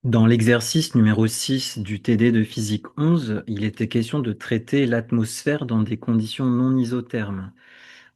Dans l'exercice numéro 6 du TD de physique 11, il était question de traiter l'atmosphère dans des conditions non isothermes.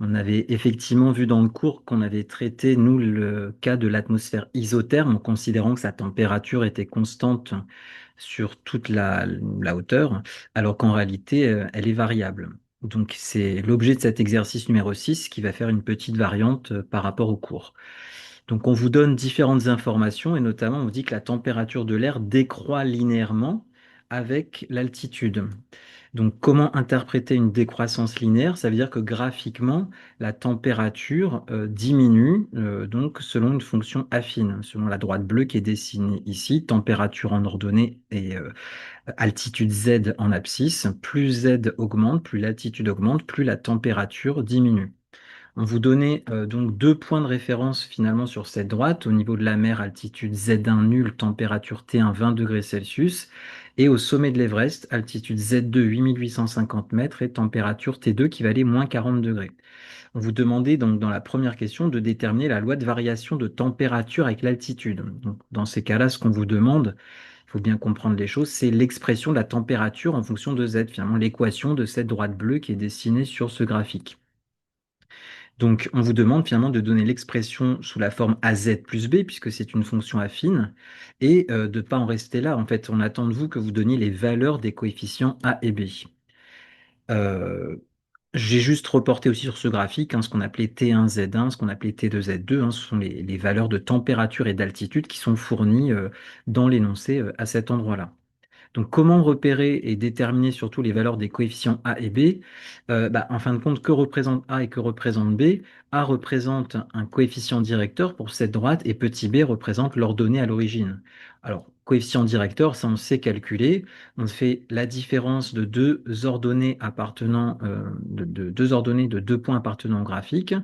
On avait effectivement vu dans le cours qu'on avait traité, nous, le cas de l'atmosphère isotherme, en considérant que sa température était constante sur toute la hauteur, alors qu'en réalité, elle est variable. Donc, c'est l'objet de cet exercice numéro 6 qui va faire une petite variante par rapport au cours. Donc, on vous donne différentes informations et notamment, on vous dit que la température de l'air décroît linéairement avec l'altitude. Donc, comment interpréter une décroissance linéaire? Ça veut dire que graphiquement, la température diminue donc selon une fonction affine, selon la droite bleue qui est dessinée ici, température en ordonnée et altitude Z en abscisse. Plus Z augmente, plus l'altitude augmente, plus la température diminue. On vous donnait donc deux points de référence finalement sur cette droite, au niveau de la mer, altitude Z1 nulle, température T1 20 degrés Celsius, et au sommet de l'Everest, altitude Z2 8850 mètres et température T2 qui valait moins 40 degrés. On vous demandait donc dans la première question de déterminer la loi de variation de température avec l'altitude. Donc, dans ces cas-là, ce qu'on vous demande, il faut bien comprendre les choses, c'est l'expression de la température en fonction de Z, finalement l'équation de cette droite bleue qui est dessinée sur ce graphique. Donc, on vous demande finalement de donner l'expression sous la forme AZ plus B, puisque c'est une fonction affine, et de ne pas en rester là. En fait, on attend de vous que vous donniez les valeurs des coefficients A et B. Euh, j'ai juste reporté aussi sur ce graphique ce qu'on appelait T1 Z1, ce qu'on appelait T2 Z2. Ce sont les valeurs de température et d'altitude qui sont fournies dans l'énoncé à cet endroit-là. Donc, comment repérer et déterminer surtout les valeurs des coefficients A et B? En fin de compte, que représente A et que représente B? A représente un coefficient directeur pour cette droite et petit b représente l'ordonnée à l'origine. Alors, coefficient directeur, ça on sait calculer. On fait la différence de deux ordonnées appartenant, de deux ordonnées de deux points appartenant au graphique,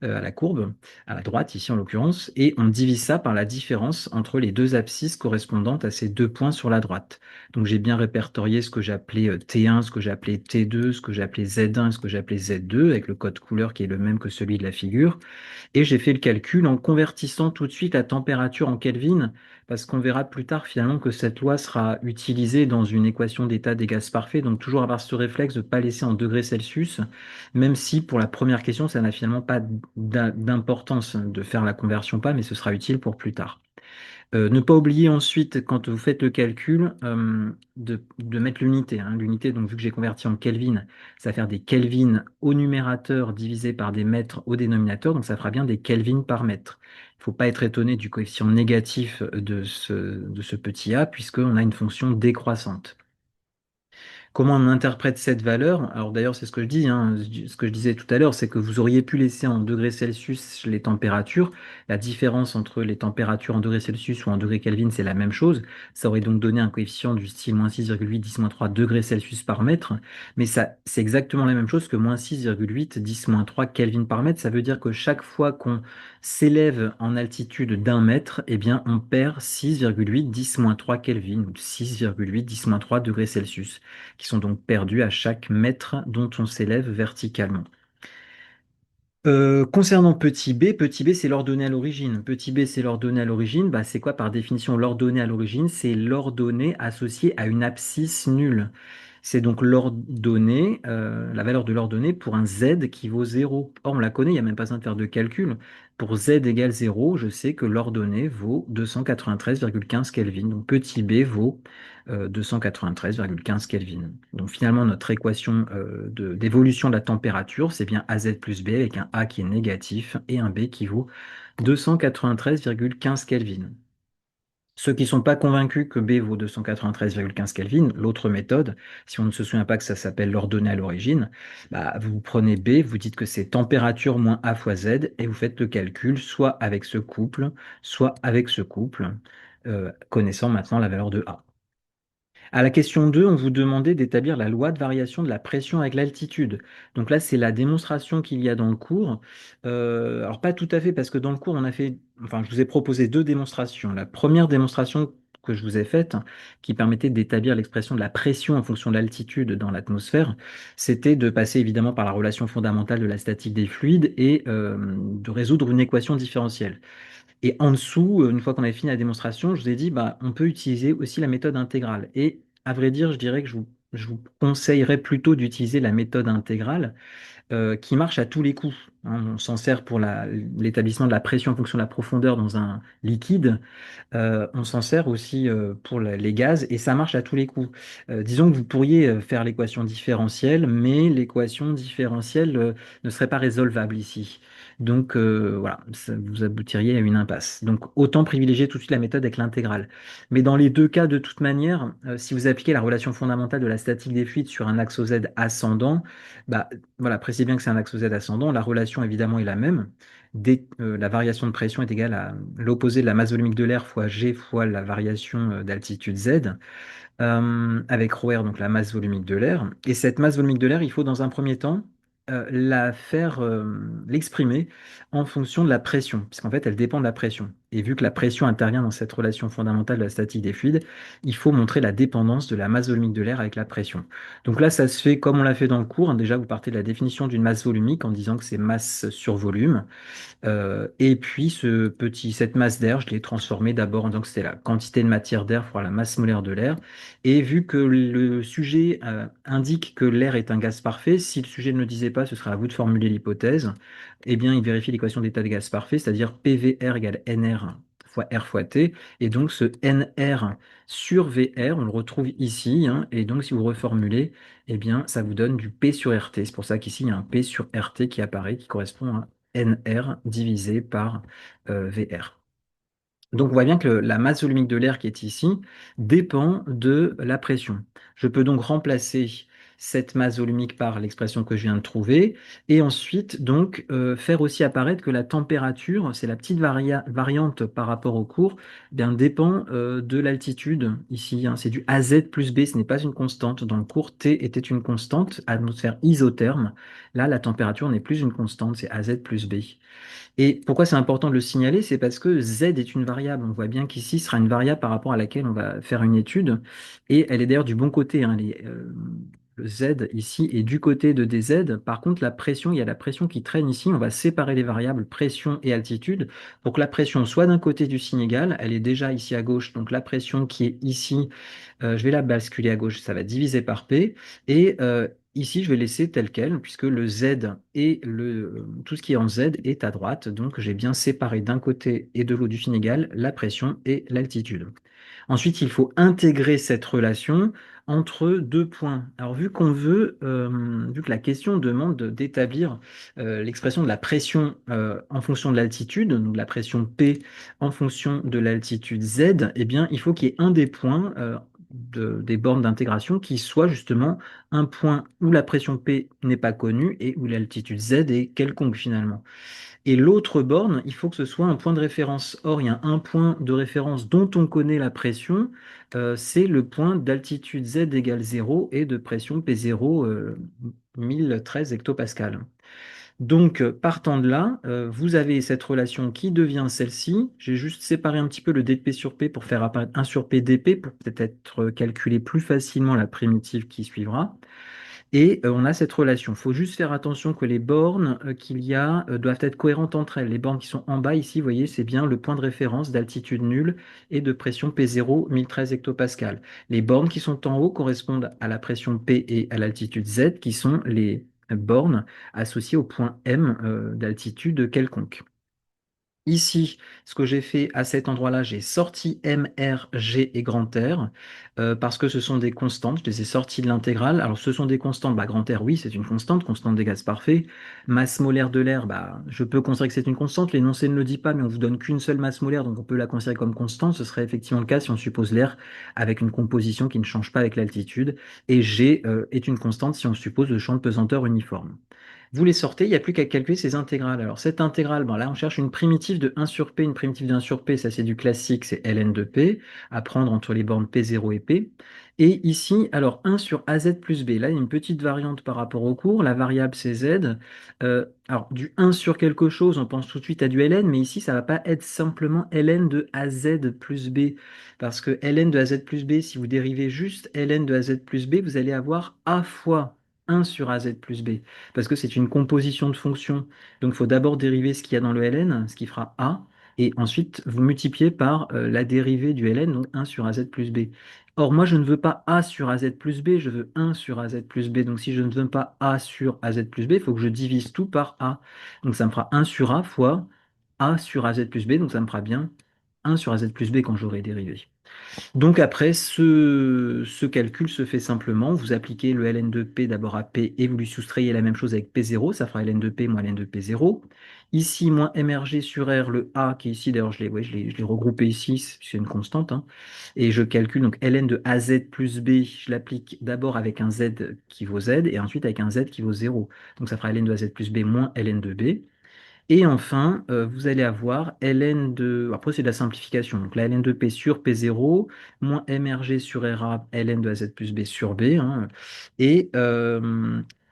à la courbe, à la droite ici en l'occurrence, et on divise ça par la différence entre les deux abscisses correspondantes à ces deux points sur la droite. Donc j'ai bien répertorié ce que j'appelais T1, ce que j'appelais T2, ce que j'appelais Z1 et ce que j'appelais Z2, avec le code couleur qui est le même que celui de la figure. Et j'ai fait le calcul en convertissant tout de suite la température en Kelvin, parce qu'on verra plus tard finalement que cette loi sera utilisée dans une équation d'état des gaz parfaits. Donc toujours avoir ce réflexe de ne pas laisser en degrés Celsius, même si pour la première question, ça n'a finalement pas d'importance de faire la conversion pas, mais ce sera utile pour plus tard. Ne pas oublier ensuite, quand vous faites le calcul, de mettre l'unité, hein. L'unité, donc vu que j'ai converti en Kelvin, ça va faire des Kelvin au numérateur divisé par des mètres au dénominateur, donc ça fera bien des Kelvin par mètre. Il ne faut pas être étonné du coefficient négatif de ce petit a, puisqu'on a une fonction décroissante. Comment on interprète cette valeur? Alors d'ailleurs, c'est ce que je dis, hein, ce que je disais tout à l'heure, c'est que vous auriez pu laisser en degrés Celsius les températures. La différence entre les températures en degrés Celsius ou en degrés Kelvin, c'est la même chose. Ça aurait donc donné un coefficient du style -6,8, 10-3 degrés Celsius par mètre. Mais ça, c'est exactement la même chose que -6,8, 10-3 Kelvin par mètre. Ça veut dire que chaque fois qu'on s'élève en altitude d'un mètre, eh bien, on perd 6,8, 10-3 Kelvin ou 6,8, 10-3 degrés Celsius qui sont donc perdus à chaque mètre dont on s'élève verticalement. Concernant petit b, c'est l'ordonnée à l'origine. Petit b, c'est l'ordonnée à l'origine. C'est quoi par définition l'ordonnée à l'origine? C'est l'ordonnée associée à une abscisse nulle. C'est donc l'ordonnée, la valeur de l'ordonnée pour un z qui vaut 0. Or, on la connaît, il n'y a même pas besoin de faire de calcul. Pour z égale 0, je sais que l'ordonnée vaut 293,15 Kelvin. Donc petit b vaut 293,15 Kelvin. Donc finalement, notre équation d'évolution de la température, c'est bien AZ plus B avec un A qui est négatif et un B qui vaut 293,15 Kelvin. Ceux qui ne sont pas convaincus que B vaut 293,15 Kelvin, l'autre méthode, si on ne se souvient pas que ça s'appelle l'ordonnée à l'origine, vous prenez B, vous dites que c'est température moins A fois Z et vous faites le calcul soit avec ce couple, soit avec ce couple, connaissant maintenant la valeur de A. À la question 2, on vous demandait d'établir la loi de variation de la pression avec l'altitude. Donc là, c'est la démonstration qu'il y a dans le cours. Alors pas tout à fait, parce que dans le cours, je vous ai proposé deux démonstrations. La première démonstration que je vous ai faite, qui permettait d'établir l'expression de la pression en fonction de l'altitude dans l'atmosphère, c'était de passer évidemment par la relation fondamentale de la statique des fluides et de résoudre une équation différentielle. Et en dessous, une fois qu'on avait fini la démonstration, je vous ai dit, bah, on peut utiliser aussi la méthode intégrale. Et à vrai dire, je dirais que je vous conseillerais plutôt d'utiliser la méthode intégrale qui marche à tous les coups, hein. On s'en sert pour l'établissement de la pression en fonction de la profondeur dans un liquide. On s'en sert aussi pour les gaz et ça marche à tous les coups. Disons que vous pourriez faire l'équation différentielle, mais l'équation différentielle ne serait pas résolvable ici. Donc voilà, vous aboutiriez à une impasse. Donc autant privilégier tout de suite la méthode avec l'intégrale. Mais dans les deux cas, de toute manière, si vous appliquez la relation fondamentale de la statique des fluides sur un axe au Z ascendant, bah voilà, précisez bien que c'est un axe au Z ascendant. La relation évidemment est la même. La variation de pression est égale à l'opposé de la masse volumique de l'air fois G fois la variation d'altitude Z, avec ρr, donc la masse volumique de l'air. Et cette masse volumique de l'air, il faut dans un premier temps l'exprimer en fonction de la pression, puisqu'en fait, elle dépend de la pression. Et vu que la pression intervient dans cette relation fondamentale de la statique des fluides, il faut montrer la dépendance de la masse volumique de l'air avec la pression. Donc là, ça se fait comme on l'a fait dans le cours, hein. Déjà, vous partez de la définition d'une masse volumique en disant que c'est masse sur volume. Et puis cette masse d'air, je l'ai transformée d'abord en disant que c'était la quantité de matière d'air fois la masse molaire de l'air. Et vu que le sujet indique que l'air est un gaz parfait, si le sujet ne le disait pas, ce serait à vous de formuler l'hypothèse. Eh bien, il vérifie l'équation d'état de gaz parfait, c'est-à-dire PVR égale NR fois R fois T. Et donc ce NR sur VR, on le retrouve ici, hein. Et donc si vous reformulez, eh bien, ça vous donne du P sur RT. C'est pour ça qu'ici, il y a un P sur RT qui apparaît, qui correspond à NR divisé par VR. Donc on voit bien que la masse volumique de l'air qui est ici dépend de la pression. Je peux donc remplacer cette masse volumique par l'expression que je viens de trouver et ensuite donc faire aussi apparaître que la température, c'est la petite variante par rapport au cours, eh bien, dépend de l'altitude ici, hein. C'est du AZ plus B, ce n'est pas une constante. Dans le cours, T était une constante, atmosphère isotherme. Là, la température n'est plus une constante, c'est AZ plus B. Et pourquoi c'est important de le signaler? C'est parce que Z est une variable. On voit bien qu'ici, ce sera une variable par rapport à laquelle on va faire une étude. Et elle est d'ailleurs du bon côté, hein. Le Z ici est du côté de dz. Par contre, la pression, il y a la pression qui traîne ici. On va séparer les variables pression et altitude pour que la pression soit d'un côté du signe égal. Elle est déjà ici à gauche. Donc la pression qui est ici, je vais la basculer à gauche. Ça va diviser par P. Et ici, je vais laisser tel quel, puisque le Z et tout ce qui est en Z est à droite. Donc, j'ai bien séparé d'un côté et de l'autre du signe égal la pression et l'altitude. Ensuite, il faut intégrer cette relation entre deux points. Alors, vu que la question demande d'établir l'expression de la pression en fonction de l'altitude, donc la pression P en fonction de l'altitude Z, eh bien, il faut qu'il y ait un des points des bornes d'intégration qui soit justement un point où la pression P n'est pas connue et où l'altitude Z est quelconque finalement. Et l'autre borne, il faut que ce soit un point de référence. Or, il y a un point de référence dont on connaît la pression, c'est le point d'altitude Z égale 0 et de pression P0 1013 hectopascal. Donc, partant de là, vous avez cette relation qui devient celle-ci. J'ai juste séparé un petit peu le dp sur p pour faire apparaître 1 sur p dp pour peut-être calculer plus facilement la primitive qui suivra. Et on a cette relation. Il faut juste faire attention que les bornes qu'il y a doivent être cohérentes entre elles. Les bornes qui sont en bas ici, vous voyez, c'est bien le point de référence d'altitude nulle et de pression P0, 1013 hectopascal. Les bornes qui sont en haut correspondent à la pression P et à l'altitude Z, qui sont les bornes associées au point M d'altitude quelconque. Ici, ce que j'ai fait à cet endroit-là, j'ai sorti M, R, G et grand R parce que ce sont des constantes. Je les ai sorties de l'intégrale. Alors, ce sont des constantes. Bah, grand R, oui, c'est une constante, constante des gaz parfaits. Masse molaire de l'air, bah, je peux considérer que c'est une constante. L'énoncé ne le dit pas, mais on vous donne qu'une seule masse molaire, donc on peut la considérer comme constante. Ce serait effectivement le cas si on suppose l'air avec une composition qui ne change pas avec l'altitude. Et G est une constante si on suppose le champ de pesanteur uniforme. Vous les sortez, il n'y a plus qu'à calculer ces intégrales. Alors cette intégrale, bon, là on cherche une primitive de 1 sur P, une primitive de 1 sur P, ça c'est du classique, c'est ln de P, à prendre entre les bornes P0 et P. Et ici, alors 1 sur AZ plus B, là il y a une petite variante par rapport au cours, la variable c'est Z. Alors du 1 sur quelque chose, on pense tout de suite à du ln, mais ici ça ne va pas être simplement ln de AZ plus B, parce que ln de AZ plus B, si vous dérivez juste ln de AZ plus B, vous allez avoir A fois 1 sur AZ plus B parce que c'est une composition de fonctions. Donc, il faut d'abord dériver ce qu'il y a dans le ln, ce qui fera A, et ensuite vous multipliez par la dérivée du ln, donc 1 sur az plus b. Or, moi, je ne veux pas a sur az plus b, je veux 1 sur az plus b. Donc, si je ne veux pas a sur az plus b, il faut que je divise tout par a. Donc, ça me fera 1 sur a fois a sur az plus b, donc ça me fera bien 1 sur az plus b quand j'aurai dérivé. Donc après, ce calcul se fait simplement. Vous appliquez le ln de P d'abord à P et vous lui soustrayez la même chose avec P0. Ça fera ln de P moins ln de P0. Ici, moins mrg sur R, le A qui est ici, d'ailleurs je l'ai regroupé ici, c'est une constante, hein. Et je calcule donc ln de AZ plus B, je l'applique d'abord avec un Z qui vaut Z et ensuite avec un Z qui vaut 0. Donc ça fera ln de AZ plus B moins ln de B. Et enfin, vous allez avoir ln de... Après, c'est de la simplification. Donc, la ln de P sur P0, moins mRG sur RA, ln de AZ plus B sur B, hein. Et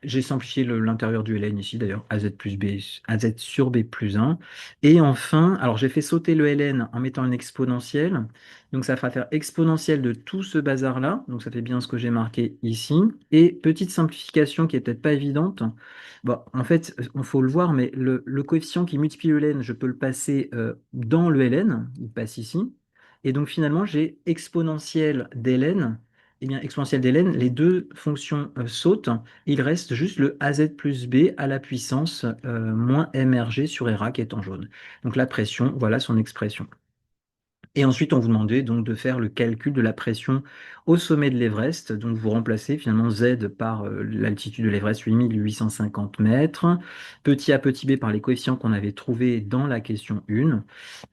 j'ai simplifié l'intérieur du ln ici, d'ailleurs, AZ plus B, AZ sur B plus 1. Et enfin, alors j'ai fait sauter le ln en mettant une exponentielle. Donc, ça fera faire exponentielle de tout ce bazar-là. Donc, ça fait bien ce que j'ai marqué ici. Et petite simplification qui est peut-être pas évidente. Bon, en fait, il faut le voir, mais le coefficient qui multiplie le ln, je peux le passer dans le ln, il passe ici. Et donc finalement, j'ai exponentielle d'ln. Eh bien, exponentielle d'ln, les deux fonctions sautent. Et il reste juste le az plus b à la puissance moins mrg sur ra qui est en jaune. Donc la pression, voilà son expression. Et ensuite, on vous demandait donc de faire le calcul de la pression au sommet de l'Everest. Donc, vous remplacez finalement Z par l'altitude de l'Everest, 8850 mètres, petit a petit b par les coefficients qu'on avait trouvés dans la question 1.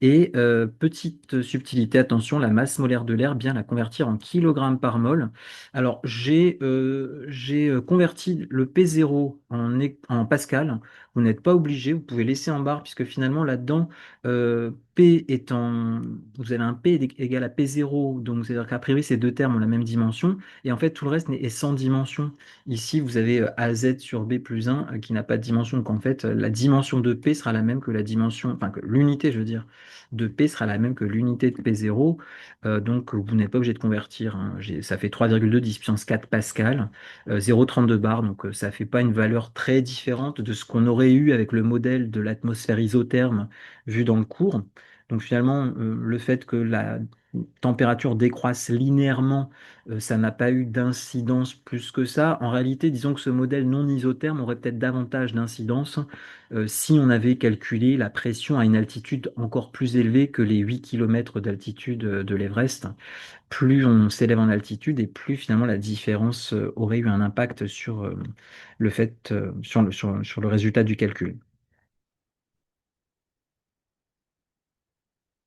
Et petite subtilité, attention, la masse molaire de l'air, bien la convertir en kilogrammes par mol. Alors, j'ai converti le P0 en pascal. Vous n'êtes pas obligé, vous pouvez laisser en barre, puisque finalement, là-dedans, P étant, vous avez un P égal à P0, donc c'est-à-dire qu'a priori ces deux termes ont la même dimension, et en fait tout le reste est sans dimension. Ici vous avez AZ sur B plus 1 qui n'a pas de dimension, donc en fait la dimension de P sera la même que la dimension, enfin que l'unité je veux dire, de P sera la même que l'unité de P0, donc vous n'êtes pas obligé de convertir, hein. Ça fait 3,2 10 puissance 4 pascal, 0,32 bar, donc ça fait pas une valeur très différente de ce qu'on aurait eu avec le modèle de l'atmosphère isotherme vu dans le cours. Donc finalement, le fait que la température décroisse linéairement, ça n'a pas eu d'incidence plus que ça. En réalité, disons que ce modèle non isotherme aurait peut-être davantage d'incidence si on avait calculé la pression à une altitude encore plus élevée que les 8 km d'altitude de l'Everest. Plus on s'élève en altitude et plus finalement la différence aurait eu un impact sur le fait, sur le résultat du calcul.